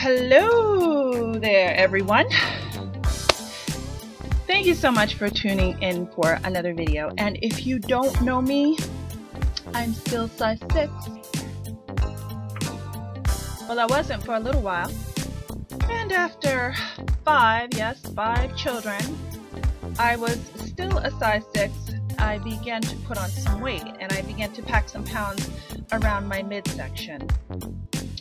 Hello there, everyone. Thank you so much for tuning in for another video. And if you don't know me, I'm still size 6. Well, I wasn't for a little while. And after 5 children, I was still a size 6. I began to put on some weight and I began to pack some pounds around my midsection.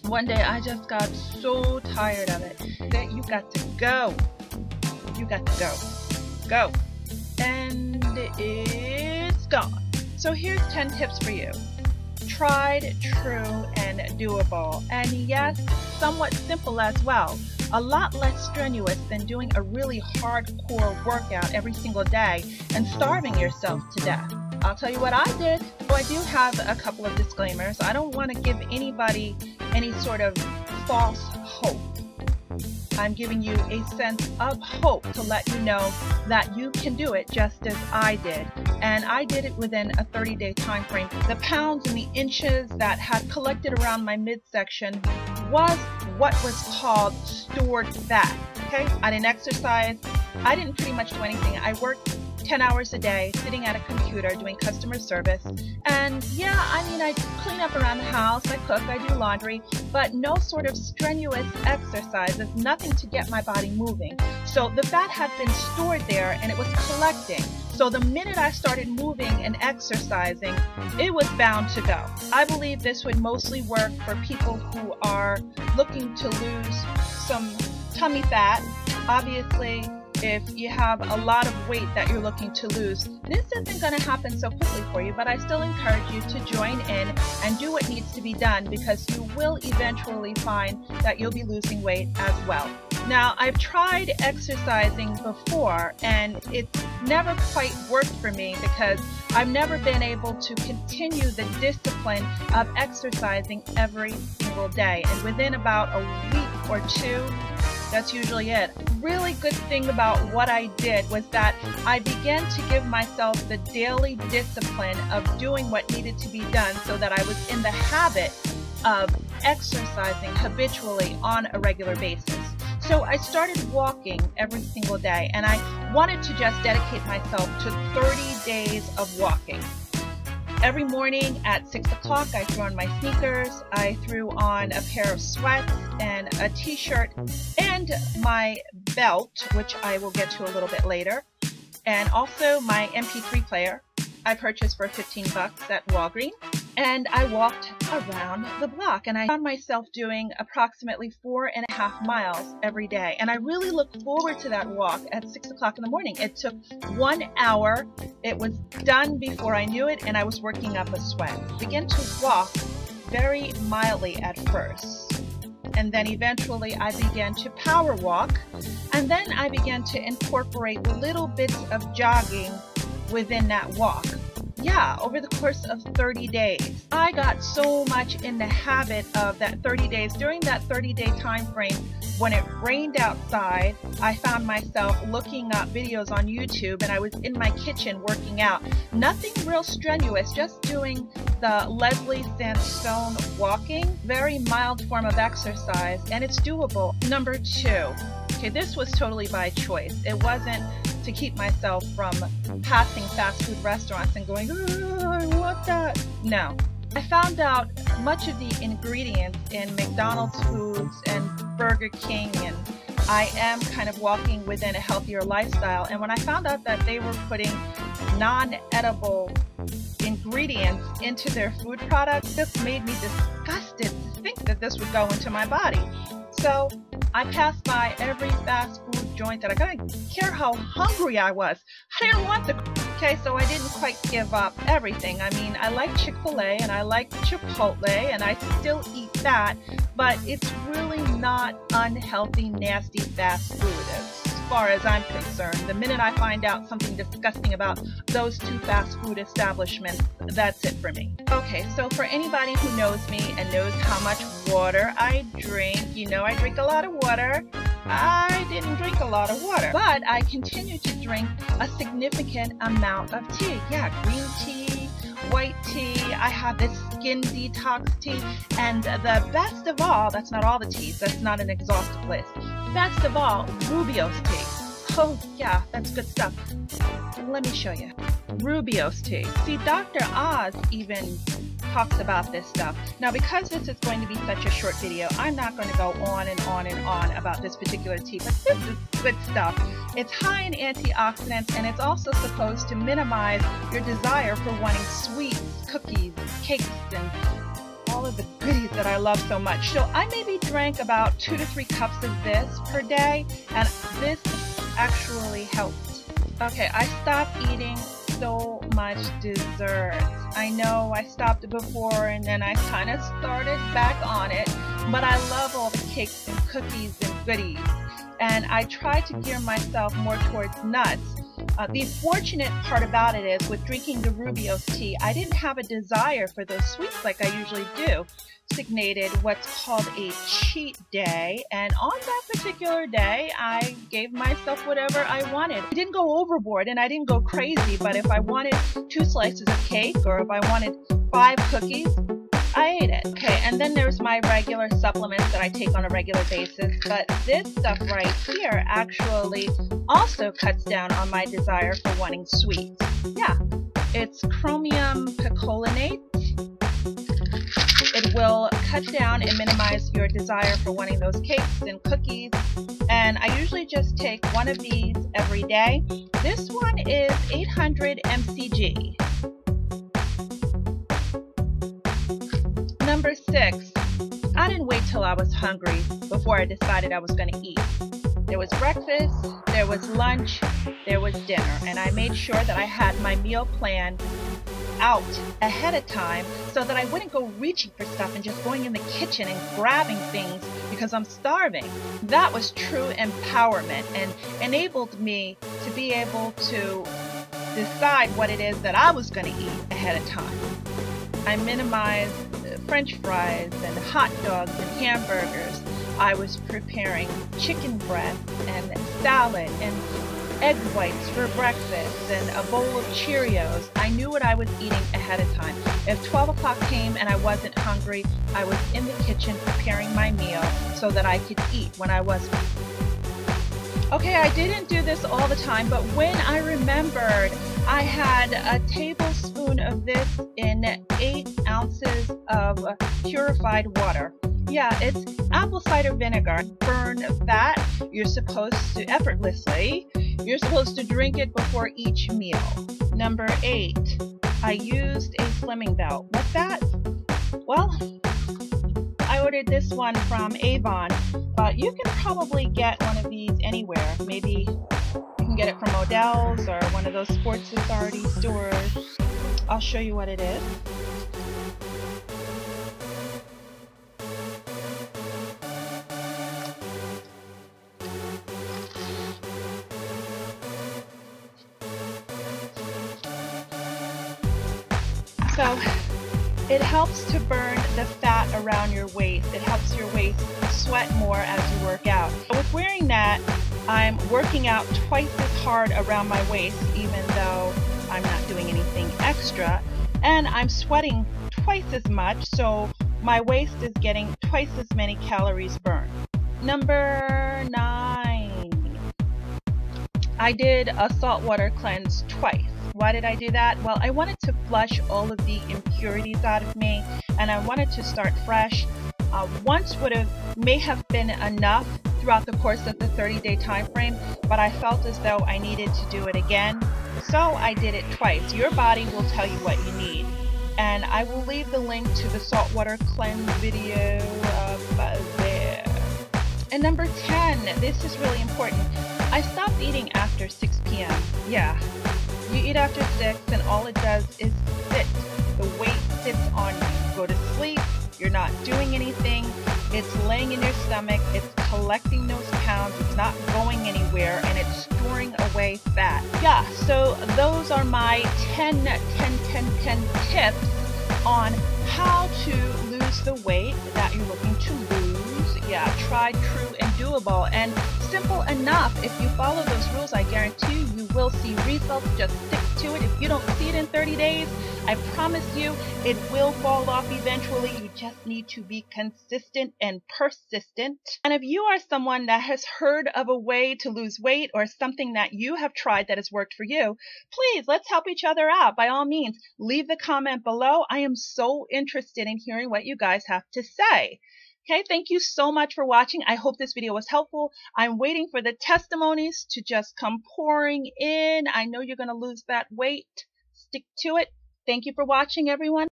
One day I just got so tired of it that you got to go. You got to go. Go. And it's gone. So here's 10 tips for you. Tried, true, and doable. And yes, somewhat simple as well. A lot less strenuous than doing a really hardcore workout every single day and starving yourself to death. I'll tell you what I did. So I do have a couple of disclaimers. I don't want to give anybody any sort of false hope. I'm giving you a sense of hope to let you know that you can do it just as I did. And I did it within a 30-day time frame. The pounds and the inches that had collected around my midsection was what was called stored fat. Okay? I didn't exercise. I didn't pretty much do anything. I worked 10 hours a day sitting at a computer doing customer service. And yeah, I mean, I clean up around the house, I cook, I do laundry, but no sort of strenuous exercises, nothing to get my body moving. So the fat had been stored there and it was collecting. So the minute I started moving and exercising, it was bound to go. I believe this would mostly work for people who are looking to lose some tummy fat. Obviously, if you have a lot of weight that you're looking to lose, this isn't going to happen so quickly for you, but I still encourage you to join in and do what needs to be done because you will eventually find that you'll be losing weight as well. Now, I've tried exercising before and it's never quite worked for me because I've never been able to continue the discipline of exercising every single day. And within about a week or two, that's usually it. Really good thing about what I did was that I began to give myself the daily discipline of doing what needed to be done so that I was in the habit of exercising habitually on a regular basis. So I started walking every single day and I wanted to just dedicate myself to 30 days of walking. Every morning at 6 o'clock, I threw on my sneakers, I threw on a pair of sweats and a t-shirt and my belt, which I will get to a little bit later, and also my MP3 player I purchased for 15 bucks at Walgreens. And I walked around the block and I found myself doing approximately 4.5 miles every day. And I really looked forward to that walk at 6 o'clock in the morning. It took 1 hour. It was done before I knew it and I was working up a sweat. I began to walk very mildly at first. And then eventually I began to power walk. And then I began to incorporate little bits of jogging within that walk. Yeah, over the course of 30 days. I got so much in the habit of that 30 days. During that 30-day time frame, when it rained outside, I found myself looking up videos on YouTube and I was in my kitchen working out. Nothing real strenuous, just doing the Leslie Sandstone walking. Very mild form of exercise and it's doable. Number 2. Okay, this was totally by choice. It wasn't to keep myself from passing fast food restaurants and going, oh, I want that. No. I found out much of the ingredients in McDonald's foods and Burger King, and I am kind of walking within a healthier lifestyle. And when I found out that they were putting non-edible ingredients into their food products, this made me disgusted to think that this would go into my body. So I passed by every fast food joint that I didn't care how hungry I was. I didn't want the... Okay, so I didn't quite give up everything. I mean, I like Chick-fil-A and I like Chipotle and I still eat that, but it's really not unhealthy, nasty fast food as far as I'm concerned. The minute I find out something disgusting about those 2 fast food establishments, that's it for me. Okay, so for anybody who knows me and knows how much water I drink, you know I drink a lot of water. I didn't drink a lot of water, but I continue to drink a significant amount of tea. Yeah, green tea, white tea. I have this skin detox tea, and the best of all, that's not all the teas, that's not an exhaustive list. Best of all, Rooibos tea. Oh yeah, that's good stuff. Let me show you. Rooibos tea. See, Dr. Oz even talks about this stuff. Now, because this is going to be such a short video, I'm not going to go on and on and on about this particular tea, but this is good stuff. It's high in antioxidants, and it's also supposed to minimize your desire for wanting sweets, cookies, cakes, and all of the goodies that I love so much. So I maybe drank about 2 to 3 cups of this per day, and this actually helped. Okay, I stopped eating so much desserts. I know I stopped before and then I kind of started back on it, but I love all the cakes and cookies and goodies, and I try to gear myself more towards nuts. The fortunate part about it is, with drinking the Rooibos tea, I didn't have a desire for those sweets like I usually do. Designated what's called a cheat day, and on that particular day I gave myself whatever I wanted. I didn't go overboard and I didn't go crazy, but if I wanted 2 slices of cake or if I wanted 5 cookies, I ate it. Okay, and then there's my regular supplements that I take on a regular basis, but this stuff right here actually also cuts down on my desire for wanting sweets. Yeah, it's Chromium Picolinate. It will cut down and minimize your desire for wanting those cakes and cookies, and I usually just take one of these every day. This one is 800 mcg. Number 6, I didn't wait till I was hungry before I decided I was going to eat. There was breakfast, there was lunch, there was dinner, and I made sure that I had my meal plan out ahead of time so that I wouldn't go reaching for stuff and just going in the kitchen and grabbing things because I'm starving. That was true empowerment and enabled me to be able to decide what it is that I was going to eat ahead of time. I minimized French fries and hot dogs and hamburgers. I was preparing chicken breast and salad and egg whites for breakfast and a bowl of Cheerios. I knew what I was eating ahead of time. If 12 o'clock came and I wasn't hungry, I was in the kitchen preparing my meal so that I could eat when I was. Okay, I didn't do this all the time, but when I remembered, I had a tablespoon of this in 8 ounces of purified water. Yeah, it's apple cider vinegar. Burn fat. You're supposed to effortlessly. You're supposed to drink it before each meal. Number 8, I used a slimming belt. What's that? Well, I ordered this one from Avon, but you can probably get one of these anywhere. Maybe you can get it from Odell's or one of those Sports Authority stores. I'll show you what it is. So it helps to burn the fat around your waist. It helps your waist sweat more as you work out. With wearing that, I'm working out twice as hard around my waist, even though I'm not doing anything extra, and I'm sweating twice as much, so my waist is getting twice as many calories burned. Number 9, I did a saltwater cleanse twice. Why did I do that? Well, I wanted to flush all of the impurities out of me, and I wanted to start fresh. Once may have been enough throughout the course of the 30-day time frame, but I felt as though I needed to do it again, so I did it twice. Your body will tell you what you need, and I will leave the link to the saltwater cleanse video there. And number 10, this is really important. I stopped eating after 6 p.m. Yeah. You eat after 6 and all it does is sit. The weight sits on you. You go to sleep, you're not doing anything, it's laying in your stomach, it's collecting those pounds, it's not going anywhere, and it's storing away fat. Yeah, so those are my 10 tips on how to lose the weight that you're looking to lose. Yeah, tried, true, and doable, and simple enough. If you follow those rules, I guarantee you will see results. Just stick to it. If you don't see it in 30 days, I promise you it will fall off eventually. You just need to be consistent and persistent. And if you are someone that has heard of a way to lose weight or something that you have tried that has worked for you, please, let's help each other out. By all means, leave the comment below. I am so interested in hearing what you guys have to say. Okay, thank you so much for watching. I hope this video was helpful. I'm waiting for the testimonies to just come pouring in. I know you're going to lose that weight. Stick to it. Thank you for watching, everyone.